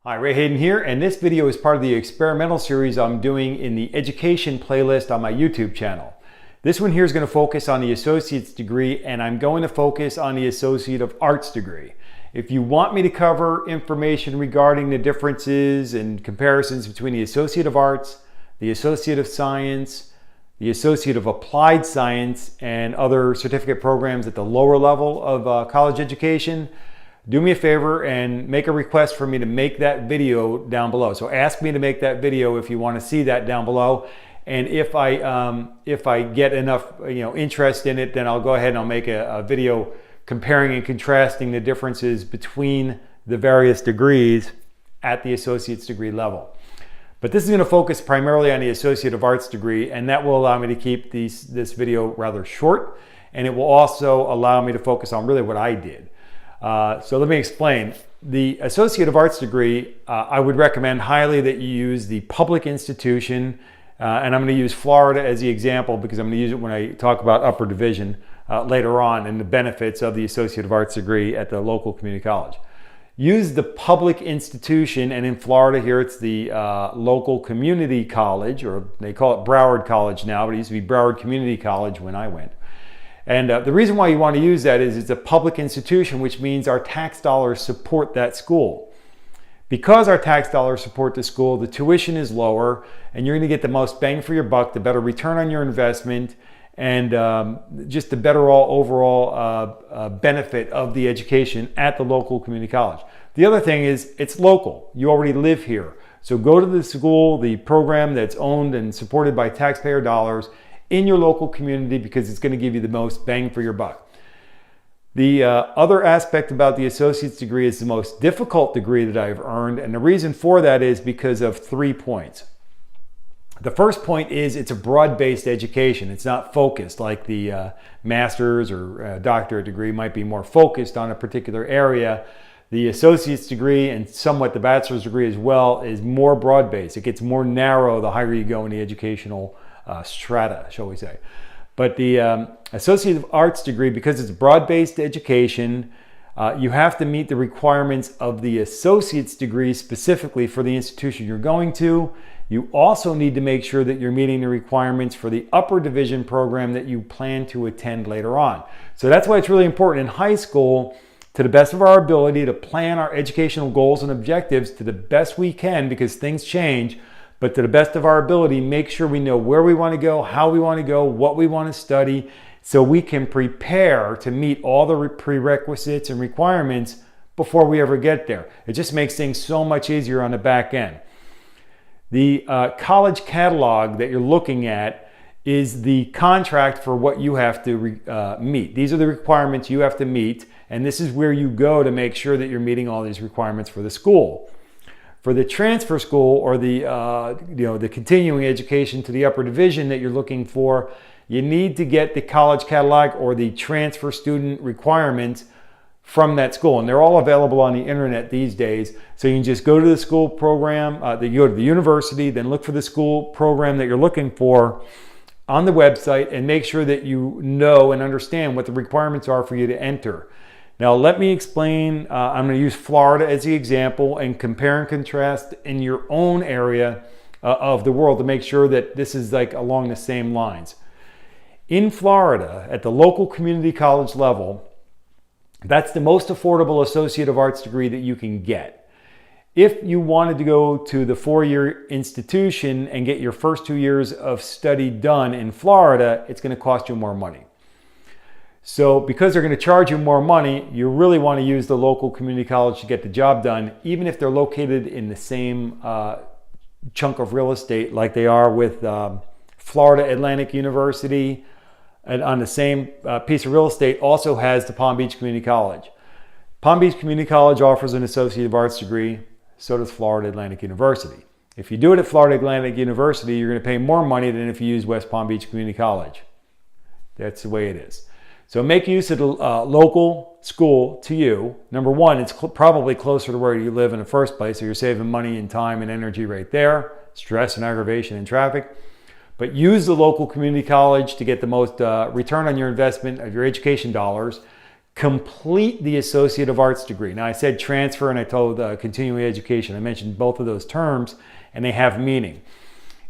Hi, Ray Hayden here, and this video is part of the experimental series I'm doing in the education playlist on my YouTube channel. This one here is going to focus on the associate's degree, and I'm going to focus on the Associate of Arts degree. If you want me to cover information regarding the differences and comparisons between the Associate of Arts, the Associate of Science, the Associate of Applied Science, and other certificate programs at the lower level of college education, do me a favor and make a request for me to make that video down below. So ask me to make that video if you want to see that down below. And if I get enough interest in it, then I'll go ahead and I'll make a video comparing and contrasting the differences between the various degrees at the associate's degree level. But this is going to focus primarily on the Associate of Arts degree, and that will allow me to keep this video rather short, and it will also allow me to focus on really what I did. So let me explain. The Associate of Arts degree, I would recommend highly that you use the public institution, and I'm going to use Florida as the example because I'm going to use it when I talk about upper division later on and the benefits of the Associate of Arts degree at the local community college. Use the public institution, and in Florida here it's the local community college, or they call it Broward College now, but it used to be Broward Community College when I went. And the reason why you want to use that is it's a public institution, which means our tax dollars support that school. Because our tax dollars support the school, the tuition is lower, and you're going to get the most bang for your buck, the better return on your investment, and just the better overall benefit of the education at the local community college. The other thing is it's local. You already live here. So go to the school, the program that's owned and supported by taxpayer dollars, in your local community, because it's going to give you the most bang for your buck. The other aspect about the associate's degree is the most difficult degree that I've earned, and the reason for that is because of 3 points. The first point is it's a broad-based education. It's not focused like the master's or doctorate degree might be more focused on a particular area. The associate's degree, and somewhat the bachelor's degree as well, is more broad-based. It gets more narrow the higher you go in the educational strata, shall we say. But the Associate of Arts degree, because it's broad-based education, you have to meet the requirements of the associate's degree specifically for the institution you're going to. You also need to make sure that you're meeting the requirements for the upper division program that you plan to attend later on. So that's why it's really important in high school, to the best of our ability, to plan our educational goals and objectives to the best we can, because things change. But to the best of our ability, make sure we know where we want to go, how we want to go, what we want to study, so we can prepare to meet all the prerequisites and requirements before we ever get there. It just makes things so much easier on the back end. The college catalog that you're looking at is the contract for what you have to meet. These are the requirements you have to meet, and this is where you go to make sure that you're meeting all these requirements for the school. For the transfer school, or the continuing education to the upper division that you're looking for, you need to get the college catalog or the transfer student requirements from that school, and they're all available on the internet these days. So you can just go to the school program, you go to the university, then look for the school program that you're looking for on the website, and make sure that you know and understand what the requirements are for you to enter. Now let me explain, I'm going to use Florida as the example and compare and contrast in your own area of the world to make sure that this is like along the same lines. In Florida, at the local community college level, that's the most affordable Associate of Arts degree that you can get. If you wanted to go to the 4-year institution and get your first 2 years of study done in Florida, it's going to cost you more money. So because they're going to charge you more money, you really want to use the local community college to get the job done, even if they're located in the same chunk of real estate like they are with Florida Atlantic University, and on the same piece of real estate also has the Palm Beach Community College. Palm Beach Community College offers an Associate of Arts degree, so does Florida Atlantic University. If you do it at Florida Atlantic University, you're going to pay more money than if you use West Palm Beach Community College. That's the way it is. So make use of the local school to you. Number one, it's probably closer to where you live in the first place, so you're saving money and time and energy right there, stress and aggravation and traffic. But use the local community college to get the most return on your investment of your education dollars. complete the Associate of Arts degree. Now I said transfer and I told continuing education. I mentioned both of those terms and they have meaning.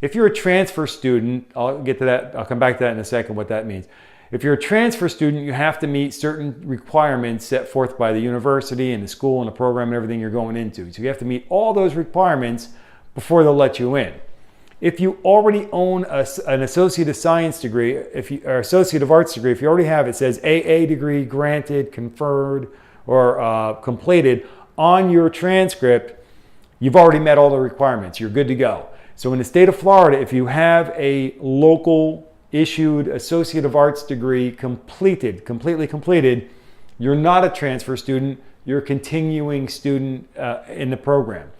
If you're a transfer student, I'll get to that, I'll come back to that in a second, what that means. If you're a transfer student, you have to meet certain requirements set forth by the university and the school and the program and everything you're going into. So you have to meet all those requirements before they'll let you in. If you already own an Associate of Science degree, or Associate of Arts degree, if you already have it, says AA degree granted, conferred, or completed on your transcript, you've already met all the requirements. You're good to go. So in the state of Florida, if you have a local issued Associate of Arts degree completely completed, you're not a transfer student, you're a continuing student in the program.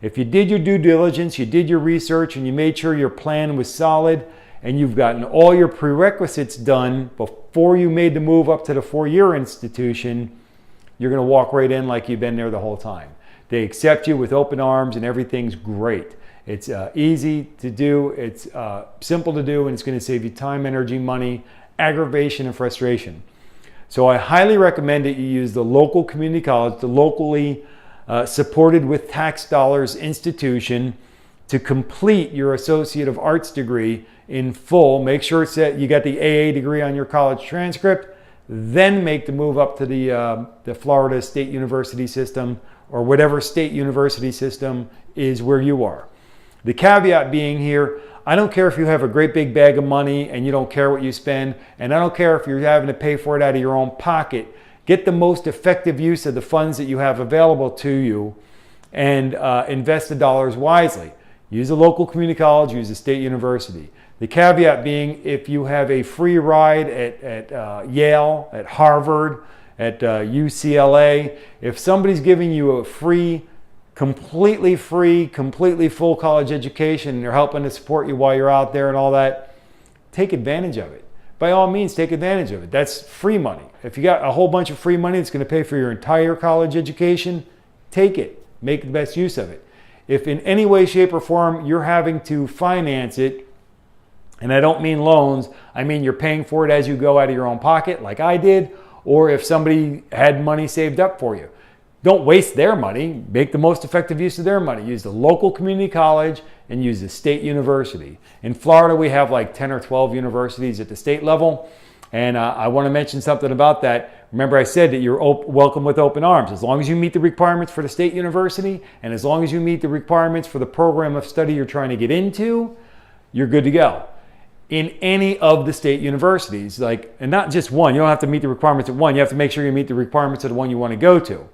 If you did your due diligence, you did your research, and you made sure your plan was solid, and you've gotten all your prerequisites done before you made the move up to the 4-year institution, you're going to walk right in like you've been there the whole time. They accept you with open arms and everything's great. It's easy to do, it's simple to do, and it's going to save you time, energy, money, aggravation, and frustration. So I highly recommend that you use the local community college, the locally supported with tax dollars institution to complete your Associate of Arts degree in full. Make sure it's that you got the AA degree on your college transcript, then make the move up to the Florida State University system or whatever state university system is where you are. The caveat being here, I don't care if you have a great big bag of money and you don't care what you spend, and I don't care if you're having to pay for it out of your own pocket. Get the most effective use of the funds that you have available to you and invest the dollars wisely. Use a local community college, use a state university. The caveat being, if you have a free ride at Yale, at Harvard, at UCLA, if somebody's giving you a completely free, completely full college education, and they're helping to support you while you're out there and all that, take advantage of it. By all means, take advantage of it. That's free money. If you got a whole bunch of free money that's going to pay for your entire college education, take it. Make the best use of it. If in any way, shape, or form you're having to finance it, and I don't mean loans, I mean you're paying for it as you go out of your own pocket, like I did, or if somebody had money saved up for you. Don't waste their money. Make the most effective use of their money. Use the local community college and use the state university. In Florida, we have like 10 or 12 universities at the state level. And I want to mention something about that. Remember, I said that you're welcome with open arms. As long as you meet the requirements for the state university, and as long as you meet the requirements for the program of study you're trying to get into, you're good to go. In any of the state universities, and not just one. You don't have to meet the requirements at one. You have to make sure you meet the requirements of the one you want to go to.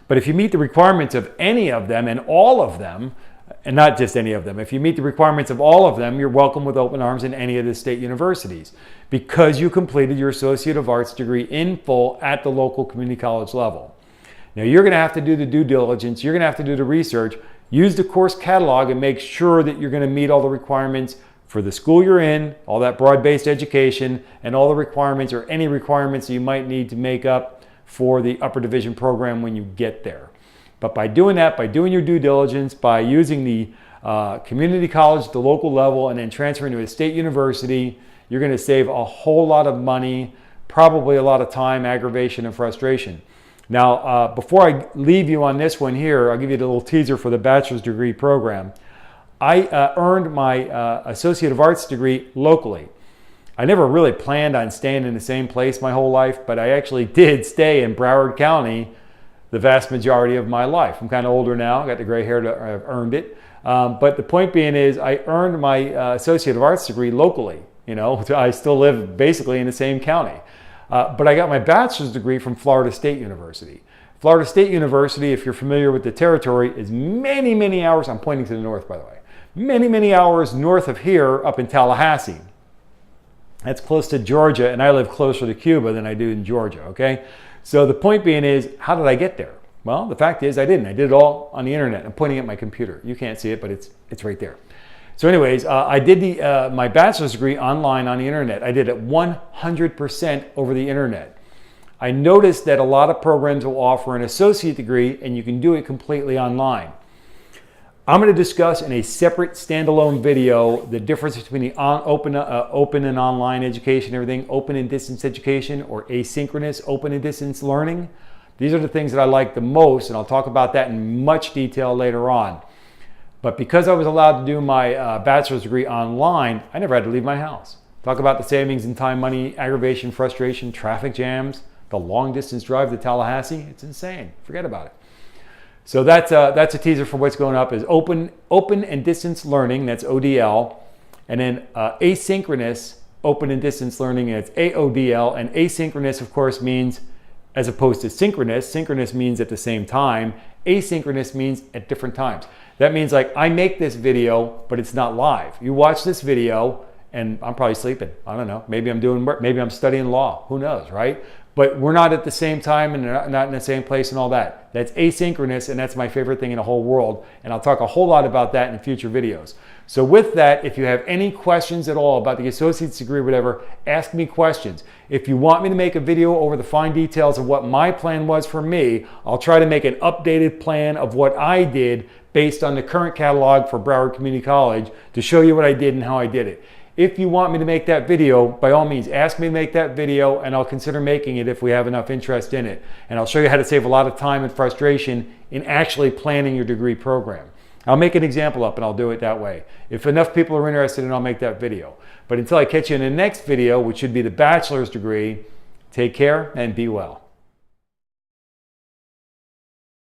But if you meet the requirements of any of them and all of them, and not just any of them, if you meet the requirements of all of them, you're welcome with open arms in any of the state universities because you completed your Associate of Arts degree in full at the local community college level. Now you're going to have to do the due diligence, you're going to have to do the research, use the course catalog and make sure that you're going to meet all the requirements for the school you're in, all that broad-based education, and all the requirements or any requirements that you might need to make up for the upper division program when you get there. But by doing that, by doing your due diligence, by using the community college at the local level and then transferring to a state university, you're going to save a whole lot of money, probably a lot of time, aggravation, and frustration. Now, before I leave you on this one here, I'll give you a little teaser for the bachelor's degree program. I earned my Associate of Arts degree locally. I never really planned on staying in the same place my whole life, but I actually did stay in Broward County the vast majority of my life. I'm kind of older now, got the gray hair to have earned it. But the point being is I earned my Associate of Arts degree locally. I still live basically in the same county. But I got my bachelor's degree from Florida State University. Florida State University, if you're familiar with the territory, is many, many hours, I'm pointing to the north by the way, many, many hours north of here up in Tallahassee. That's close to Georgia, and I live closer to Cuba than I do in Georgia, okay? So the point being is, how did I get there? Well, the fact is I didn't. I did it all on the internet. I'm pointing at my computer. You can't see it, but it's right there. So anyways, I did my bachelor's degree online on the internet. I did it 100% over the internet. I noticed that a lot of programs will offer an associate degree, and you can do it completely online. I'm going to discuss in a separate standalone video the difference between the open and online education, everything, open and distance education, or asynchronous open and distance learning. These are the things that I like the most, and I'll talk about that in much detail later on. But because I was allowed to do my bachelor's degree online, I never had to leave my house. Talk about the savings in time, money, aggravation, frustration, traffic jams, the long distance drive to Tallahassee. It's insane. Forget about it. So that's a teaser for what's going up is open and distance learning, that's ODL, and then asynchronous open and distance learning, and it's AODL, and asynchronous of course means as opposed to synchronous. Synchronous means at the same time. Asynchronous means at different times. That means like I make this video, but it's not live. You watch this video and I'm probably sleeping. I don't know. Maybe I'm doing work. Maybe I'm studying law. Who knows, right? But we're not at the same time and not in the same place and all that. That's asynchronous, and that's my favorite thing in the whole world. And I'll talk a whole lot about that in future videos. So with that, if you have any questions at all about the associate's degree or whatever, ask me questions. If you want me to make a video over the fine details of what my plan was for me, I'll try to make an updated plan of what I did based on the current catalog for Broward Community College to show you what I did and how I did it. If you want me to make that video, by all means, ask me to make that video and I'll consider making it if we have enough interest in it. And I'll show you how to save a lot of time and frustration in actually planning your degree program. I'll make an example up and I'll do it that way. If enough people are interested in it, I'll make that video. But until I catch you in the next video, which should be the bachelor's degree, take care and be well.